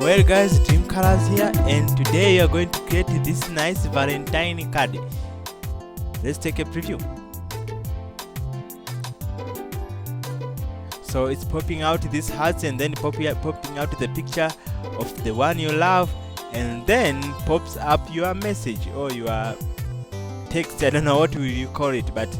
Well guys, Dream Colors here, and today we are going to create this nice Valentine card. Let's take a preview. So it's popping out these hearts, and then popping out the picture of the one you love, and then pops up your message or your text. I don't know what will you call it, but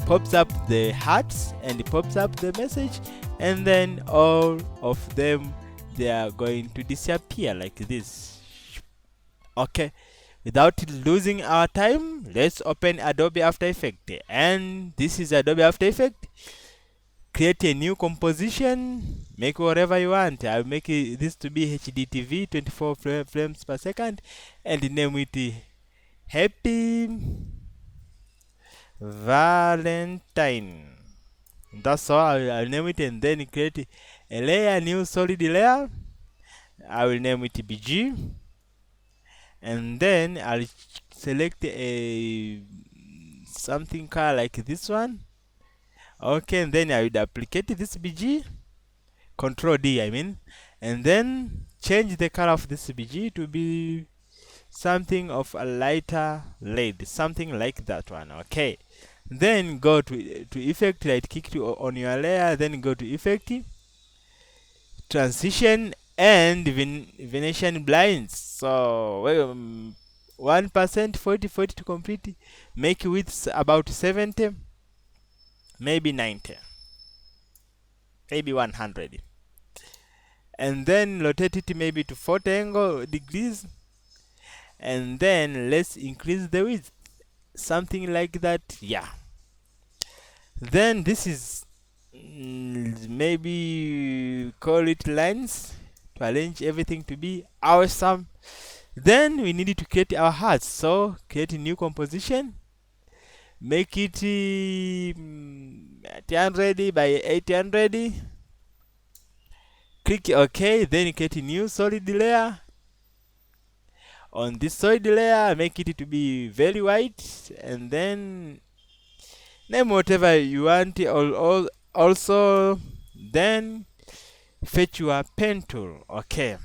pops up the hearts and pops up the message, and then all of them, they are going to disappear like this. Okay, without losing our time, let's open Adobe After Effects, and this is Adobe After Effects. Create a new composition, make whatever you want. I'll make this to be HDTV 24 frames per second, and name it Happy Valentine. That's all. I'll name it, and then create a layer, new solid layer. I will name it BG, and then I'll select a something color like this one. Okay, and then I will duplicate this BG, Control D I mean, and then change the color of this BG to be something of a lighter red, something like that one. Okay, then go to effect, right click on your layer, then go to effect, transition, and Venetian blinds. So 1%, 40 to complete. Make width about 70, maybe 90, maybe 100, and then rotate it maybe to 40 degrees, and then let's increase the width, something like that. Yeah, then this is maybe call it lines to arrange everything to be awesome. Then we need to create our hearts, so create a new composition, make it 800 by 800, click OK, then create a new solid layer. On this solid layer, make it to be very white, and then name whatever you want. Also, then fetch your pen tool. Okay,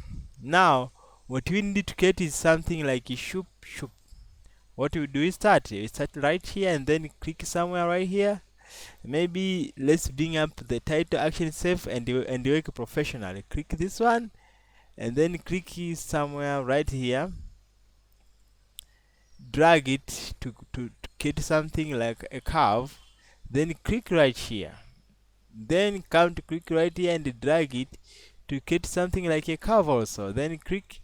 now what we need to create is something like a shoop. What we do is start right here, and then click somewhere right here. Maybe let's bring up the title action safe and work professionally. Click this one, and then click somewhere right here, drag it to create something like a curve, then click right here, then come to click right here and drag it to create something like a curve also, then click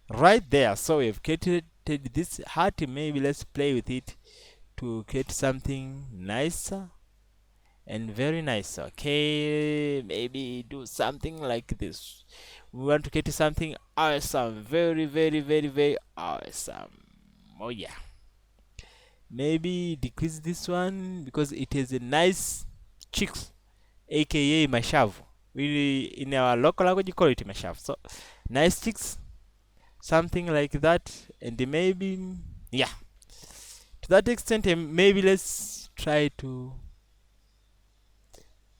right there. So we've created this heart. Maybe let's play with it to create something nicer and very nice. Okay, maybe do something like this. We want to create something awesome, very awesome. Oh yeah, maybe decrease this one because it has a nice cheeks, aka mashavu. We in our local language call it mashavu. So nice cheeks, something like that. And maybe, yeah, to that extent, maybe let's try to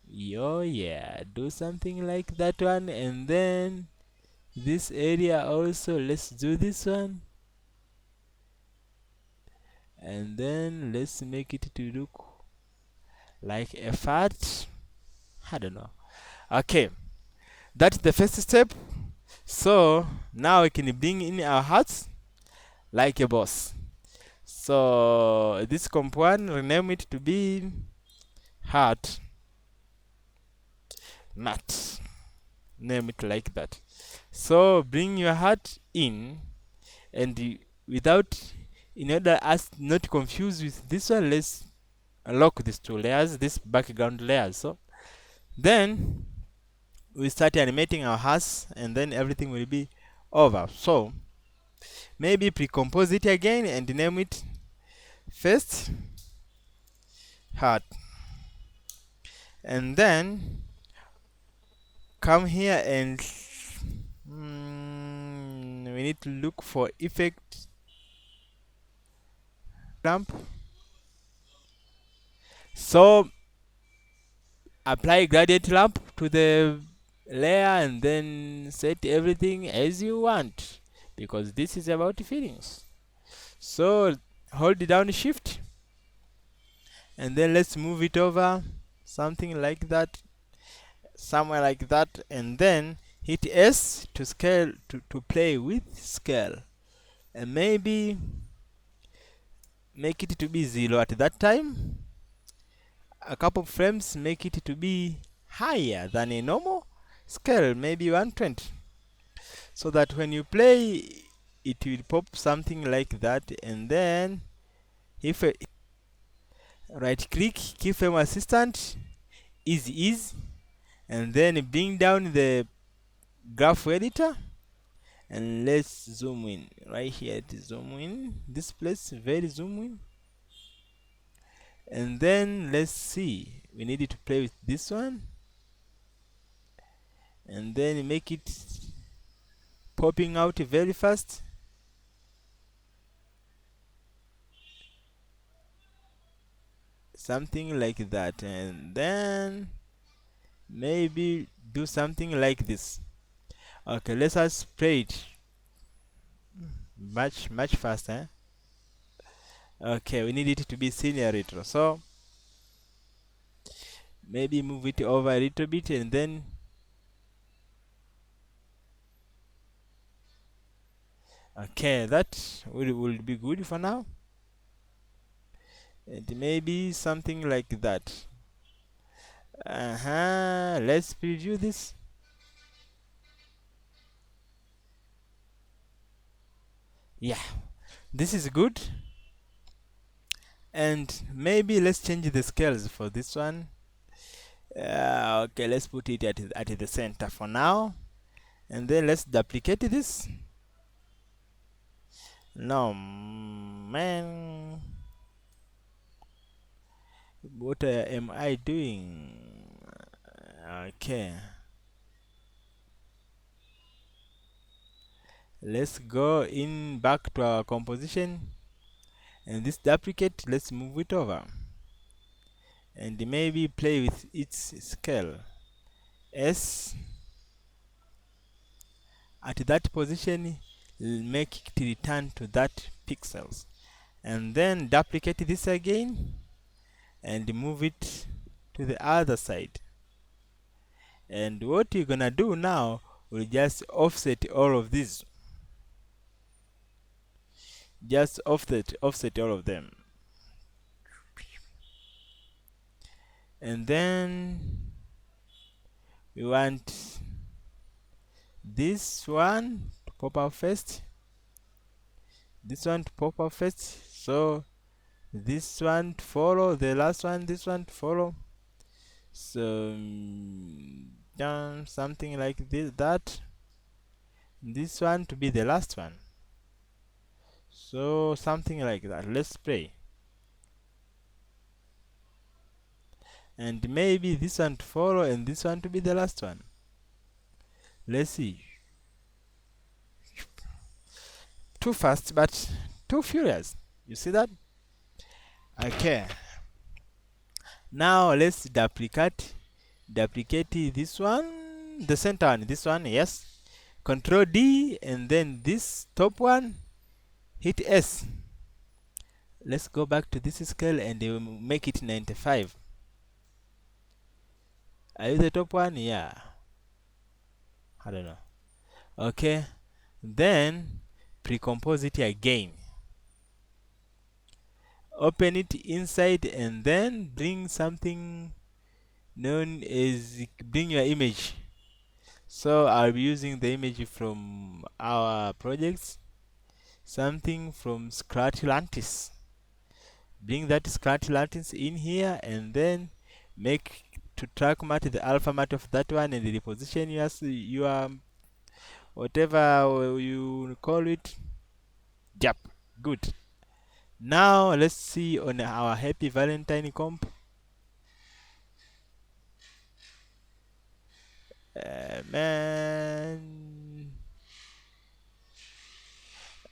do something like that one. And then this area also, let's do this one, and then let's make it to look like a fat, I don't know. Okay, that's the first step. So now we can bring in our hearts like a boss. So this comp one, rename it to be heart nut, name it like that. So bring your heart in, and without, in order us not to confuse with this one, let's lock these two layers, this background layer. So then we start animating our hearts, and then everything will be over. So maybe pre-compose it again and name it first heart, and then come here and we need to look for effect lamp. So apply gradient lamp to the layer and then set everything as you want, because this is about feelings. So hold down shift and then let's move it over something like that, somewhere like that, and then hit S to scale, to play with scale, and maybe make it to be 0 at that time. A couple of frames make it to be higher than a normal scale, maybe 120, so that when you play it will pop something like that. And then if right click keyframe assistant, ease, and then bring down the graph editor, and let's zoom in right here. To zoom in this place, very zoom in, and then let's see, we need to play with this one, and then make it popping out very fast. Something like that, and then maybe do something like this. Okay, let us play it much faster. Okay, we need it to be senior retro, so maybe move it over a little bit, and then okay, that will be good for now. And maybe something like that. Let's preview this. Yeah, this is good. And maybe let's change the scales for this one. Okay, let's put it at the center for now, and then let's duplicate this. No, man, what am I doing? Okay, let's go in back to our composition, and this duplicate, let's move it over and maybe play with its scale. S at that position, make it return to that pixels, and then duplicate this again and move it to the other side. And what you're gonna do now, will just offset all of these, just offset all of them, and then we want this one to pop out first, this one to pop out first, so this one to follow the last one, this one to follow. So something like this, this one to be the last one, so something like that. Let's play, and maybe this one to follow and this one to be the last one. Let's see. Too fast but too furious, you see that? Okay, now let's duplicate this one, the center one, this one, yes. Control D, and then this top one, hit S. Let's go back to this scale and make it 95. Are you the top one? Yeah, I don't know. Okay, then pre-compose it again, open it inside, and then bring something known as, bring your image. So I'll be using the image from our projects, something from Scratlantis. Bring that Scratlantis in here, and then make to track mat the alpha mat of that one, and reposition your whatever you call it. Yep, good. Now let's see on our happy Valentine comp. Man.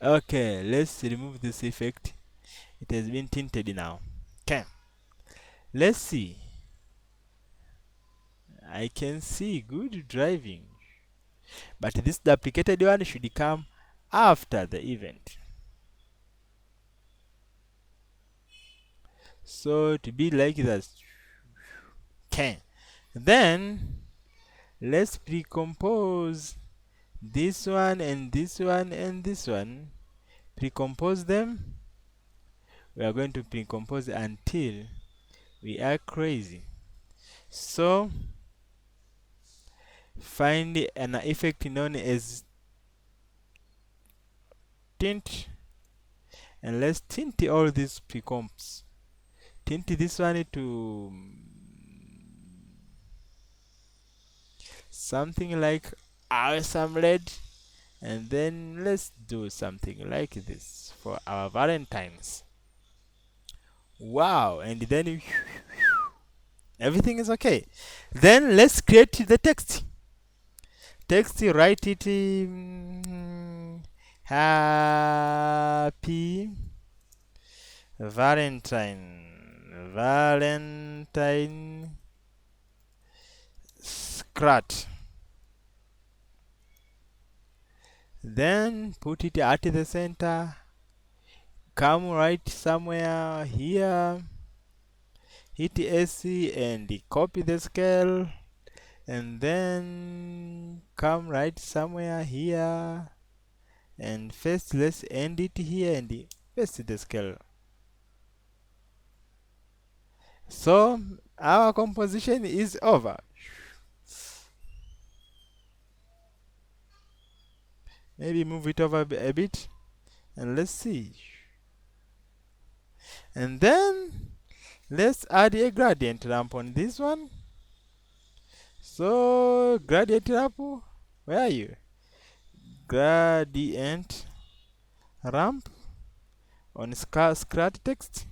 Okay, let's remove this effect. It has been tinted now. Okay, let's see. I can see good driving. But this duplicated one should come after the event. So to be like that. Okay. Then let's pre-compose this one and this one and this one. Pre-compose them. We are going to pre-compose until we are crazy. So find an effect known as tint, and let's tint all these pre-comps. Tint this one to something like awesome red, and then let's do something like this for our Valentines. Wow, and then everything is okay. Then let's create the text. Write it happy Valentine scratch. Then put it at the center. Come right somewhere here. Hit AC and copy the scale. And then come right somewhere here. And first let's end it here and paste the scale. So our composition is over. Maybe move it over a bit and let's see. And then let's add a gradient ramp on this one. So gradient ramp, where are you? Gradient ramp on scratch text,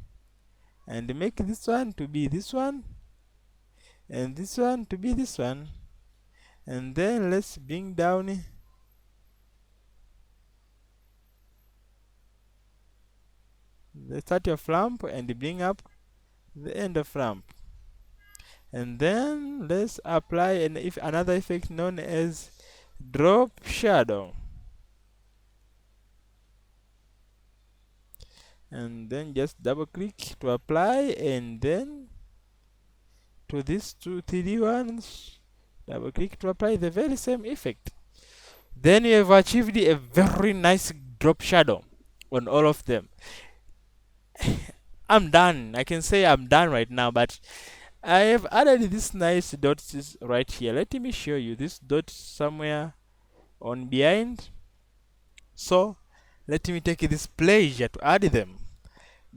and make this one to be this one and this one to be this one. And then let's bring down the start of lamp and bring up the end of lamp. And then let's apply another effect known as drop shadow. And then just double click to apply, and then to these 3D ones, double click to apply the very same effect. Then you have achieved a very nice drop shadow on all of them. I'm done. I can say I'm done right now, but I have added this nice dots right here. Let me show you this dot somewhere on behind. So let me take this pleasure to add them.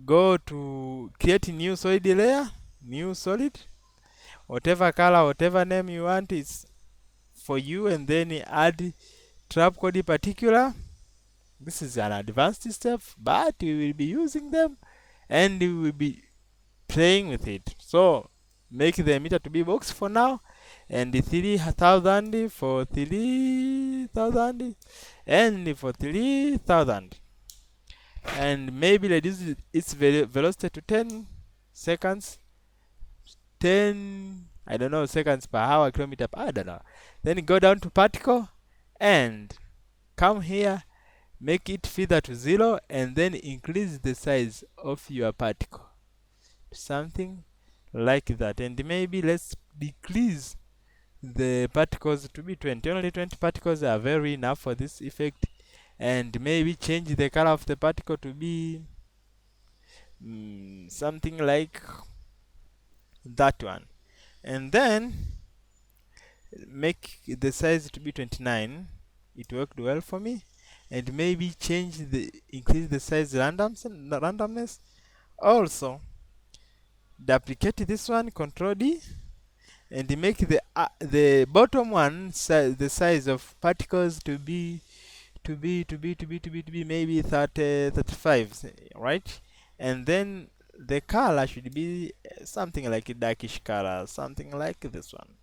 Go to create new solid layer, new solid, whatever color, whatever name you want is for you, and then add trap code particular. This is an advanced step, but we will be using them and we will be playing with it. So make the emitter to be box for now, and 3000 for 3000 and for 3000, and maybe reduce its velocity to 10 seconds, 10, I don't know, seconds per hour, kilometer per, I don't know. Then go down to particle and come here, make it feather to 0, and then increase the size of your particle to something like that. And maybe let's decrease the particles to be 20. Only 20 particles are very enough for this effect. And maybe change the color of the particle to be something like that one. And then make the size to be 29. It worked well for me. And maybe increase the size randomness. Also duplicate this one, Control D, and make the bottom one the size of particles to be maybe 30, 35, right? And then the color should be something like a darkish color, something like this one,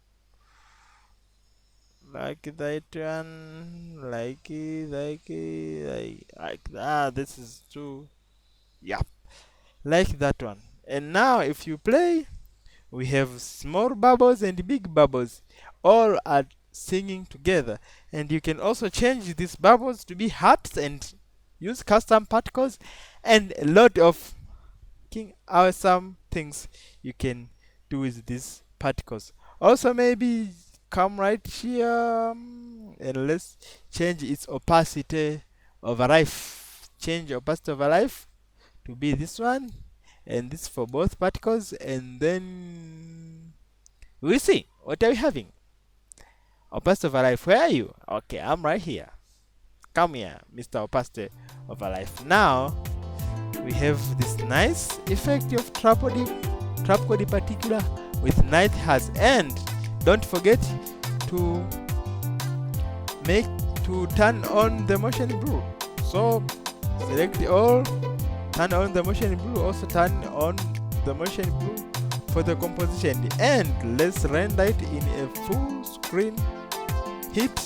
like that one, like that. This is too, yeah, like that one. And now if you play, We have small bubbles and big bubbles, all are singing together. And you can also change these bubbles to be hearts and use custom particles and a lot of awesome things you can do with these particles. Also, maybe come right here, and let's change its opacity over life. Change opacity over life to be this one, and this for both particles, and then we'll see what are we having. Opacity over life, where are you? Okay, I'm right here. Come here, Mr. Opacity over life. Now we have this nice effect of trapode particular with night hairs, and don't forget to turn on the motion blue. So select all, turn on the motion blue, also turn on the motion blue for the composition, and let's render it in a full screen. Hit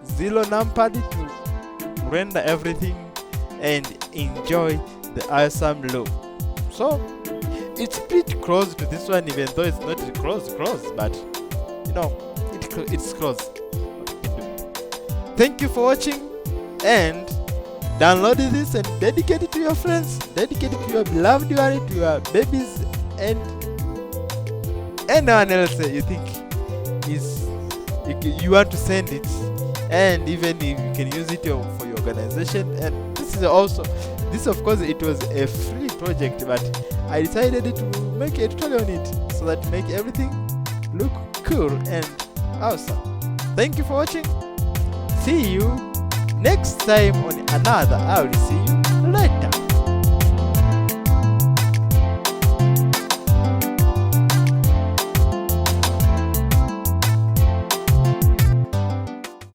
0 numpad to render everything and enjoy the awesome look. So it's pretty close to this one, even though it's not close, but you know, it's close. Thank you for watching, and download this and dedicate it to your friends, dedicate it to your beloved one, to your babies, and anyone else you think is you want to send it, and even if you can use it for your organization. And this of course it was a free project, but I decided to make a tutorial on it so that make everything look cool and awesome. Thank you for watching. See you next time on another. I will see you later.